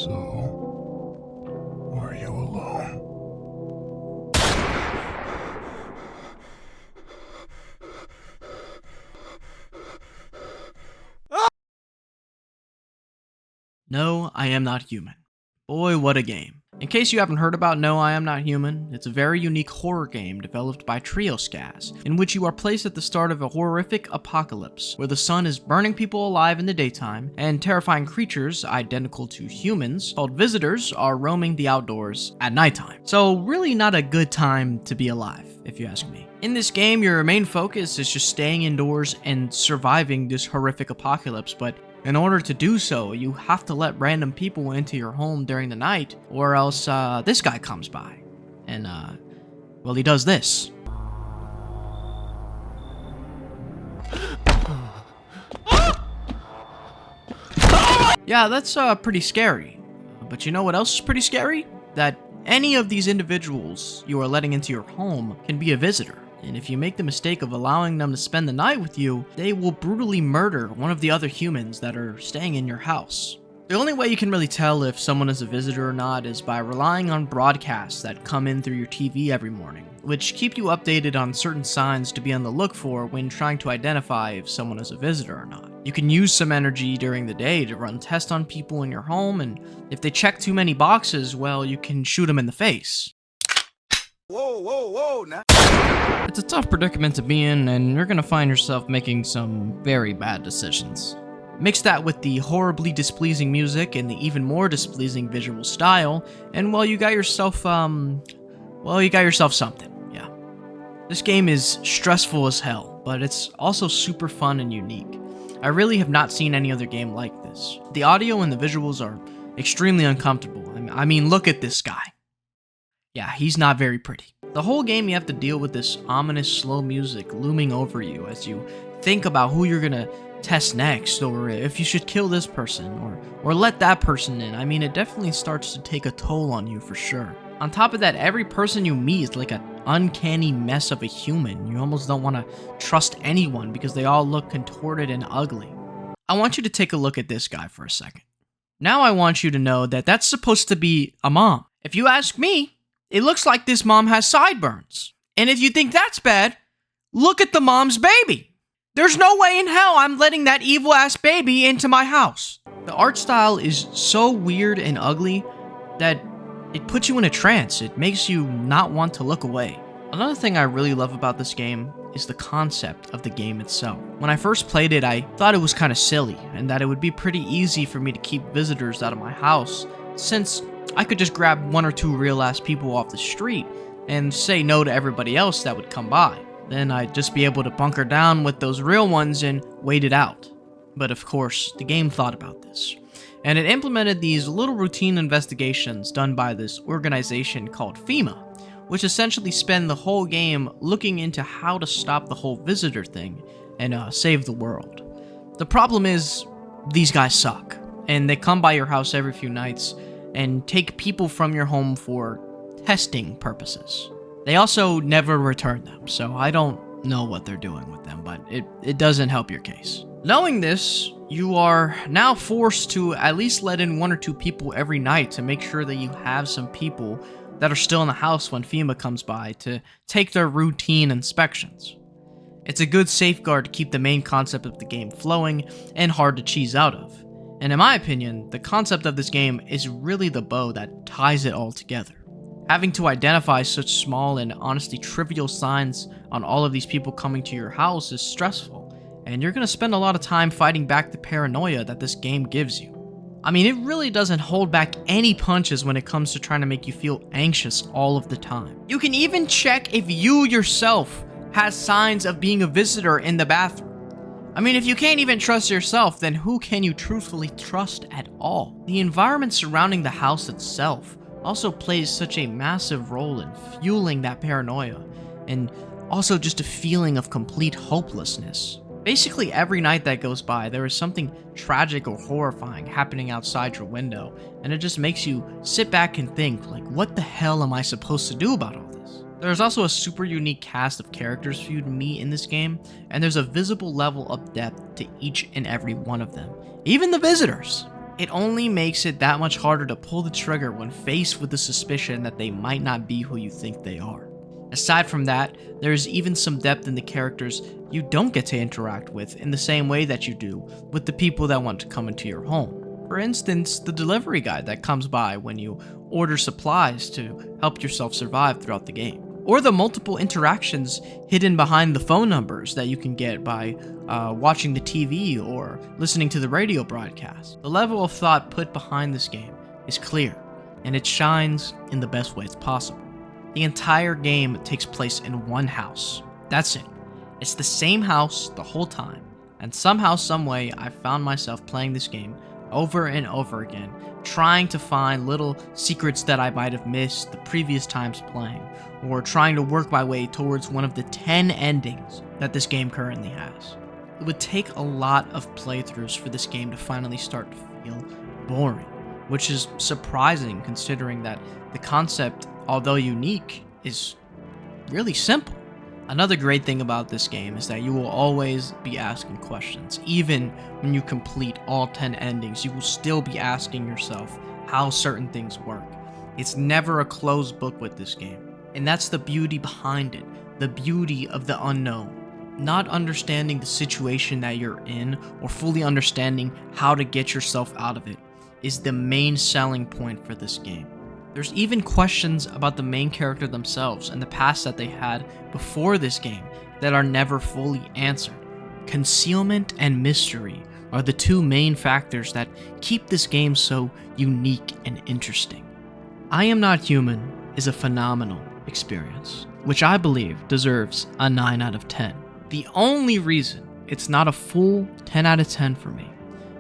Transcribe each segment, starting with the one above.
So, are you alone? No, I Am Not Human. Boy, what a game. In case you haven't heard about No, I Am Not Human, it's a very unique horror game developed by Trioscas, in which you are placed at the start of a horrific apocalypse, where the sun is burning people alive in the daytime, and terrifying creatures, identical to humans, called visitors, are roaming the outdoors at nighttime. So really not a good time to be alive, if you ask me. In this game, your main focus is just staying indoors and surviving this horrific apocalypse, but in order to do so, you have to let random people into your home during the night, or else this guy comes by. And, well, he does this. Yeah, that's pretty scary. But you know what else is pretty scary? That any of these individuals you are letting into your home can be a visitor. And if you make the mistake of allowing them to spend the night with you, they will brutally murder one of the other humans that are staying in your house. The only way you can really tell if someone is a visitor or not is by relying on broadcasts that come in through your TV every morning, which keep you updated on certain signs to be on the look for when trying to identify if someone is a visitor or not. You can use some energy during the day to run tests on people in your home, and if they check too many boxes, well, you can shoot them in the face. Whoa, now. It's a tough predicament to be in, and you're gonna find yourself making some very bad decisions. Mix that with the horribly displeasing music and the even more displeasing visual style, and well, you got yourself something. Yeah. This game is stressful as hell, but it's also super fun and unique. I really have not seen any other game like this. The audio and the visuals are extremely uncomfortable. I mean, look at this guy. Yeah, he's not very pretty. The whole game you have to deal with this ominous slow music looming over you as you think about who you're gonna test next, or if you should kill this person, or let that person in. I mean, it definitely starts to take a toll on you for sure. On top of that, every person you meet is like an uncanny mess of a human. You almost don't want to trust anyone because they all look contorted and ugly. I want you to take a look at this guy for a second. Now I want you to know that that's supposed to be a mom. If you ask me, it looks like this mom has sideburns. And if you think that's bad, look at the mom's baby. There's no way in hell I'm letting that evil-ass baby into my house. The art style is so weird and ugly that it puts you in a trance. It makes you not want to look away. Another thing I really love about this game is the concept of the game itself. When I first played it, I thought it was kind of silly, and that it would be pretty easy for me to keep visitors out of my house, since I could just grab one or two real-ass people off the street and say no to everybody else that would come by. Then I'd just be able to bunker down with those real ones and wait it out. But of course, the game thought about this, and it implemented these little routine investigations done by this organization called FEMA, which essentially spend the whole game looking into how to stop the whole visitor thing and save the world. The problem is, these guys suck, and they come by your house every few nights and take people from your home for testing purposes. They also never return them, so I don't know what they're doing with them, but it doesn't help your case. Knowing this, you are now forced to at least let in one or two people every night to make sure that you have some people that are still in the house when FEMA comes by to take their routine inspections. It's a good safeguard to keep the main concept of the game flowing and hard to cheese out of. And in my opinion, the concept of this game is really the bow that ties it all together. Having to identify such small and honestly trivial signs on all of these people coming to your house is stressful, and you're going to spend a lot of time fighting back the paranoia that this game gives you. I mean, it really doesn't hold back any punches when it comes to trying to make you feel anxious all of the time. You can even check if you yourself has signs of being a visitor in the bathroom. I mean, if you can't even trust yourself, then who can you truthfully trust at all? The environment surrounding the house itself also plays such a massive role in fueling that paranoia, and also just a feeling of complete hopelessness. Basically, every night that goes by, there is something tragic or horrifying happening outside your window, and it just makes you sit back and think, like, what the hell am I supposed to do about all this? There's also a super unique cast of characters for you to meet in this game, and there's a visible level of depth to each and every one of them, even the visitors. It only makes it that much harder to pull the trigger when faced with the suspicion that they might not be who you think they are. Aside from that, there is even some depth in the characters you don't get to interact with in the same way that you do with the people that want to come into your home. For instance, the delivery guy that comes by when you order supplies to help yourself survive throughout the game. Or the multiple interactions hidden behind the phone numbers that you can get by watching the TV or listening to the radio broadcast. The level of thought put behind this game is clear, and it shines in the best ways possible. The entire game takes place in one house. That's it. It's the same house the whole time, and somehow, someway, I found myself playing this game over and over again, trying to find little secrets that I might have missed the previous times playing, or trying to work my way towards one of the 10 endings that this game currently has. It would take a lot of playthroughs for this game to finally start to feel boring, which is surprising considering that the concept, although unique, is really simple. Another great thing about this game is that you will always be asking questions. Even when you complete all 10 endings, you will still be asking yourself how certain things work. It's never a closed book with this game. And that's the beauty behind it, the beauty of the unknown. Not understanding the situation that you're in or fully understanding how to get yourself out of it is the main selling point for this game. There's even questions about the main character themselves and the past that they had before this game that are never fully answered. Concealment and mystery are the two main factors that keep this game so unique and interesting. I Am Not Human is a phenomenal experience, which I believe deserves a 9 out of 10. The only reason it's not a full 10 out of 10 for me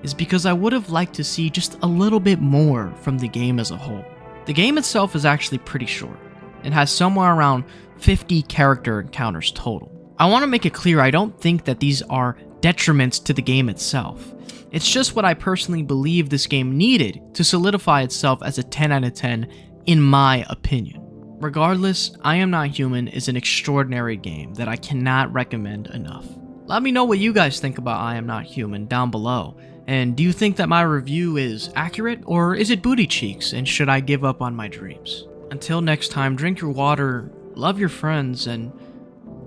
is because I would have liked to see just a little bit more from the game as a whole. The game itself is actually pretty short. It has somewhere around 50 character encounters total. I want to make it clear I don't think that these are detriments to the game itself. It's just what I personally believe this game needed to solidify itself as a 10 out of 10 in my opinion. Regardless, I Am Not Human is an extraordinary game that I cannot recommend enough. Let me know what you guys think about I Am Not Human down below. And do you think that my review is accurate, or is it booty cheeks, and should I give up on my dreams? Until next time, drink your water, love your friends, and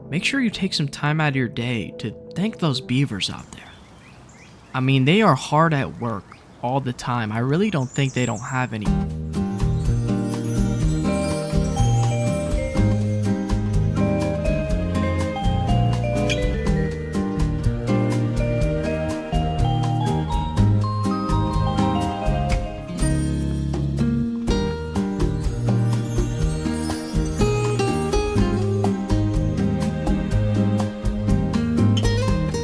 make sure you take some time out of your day to thank those beavers out there. I mean, they are hard at work all the time. I really don't think they don't have any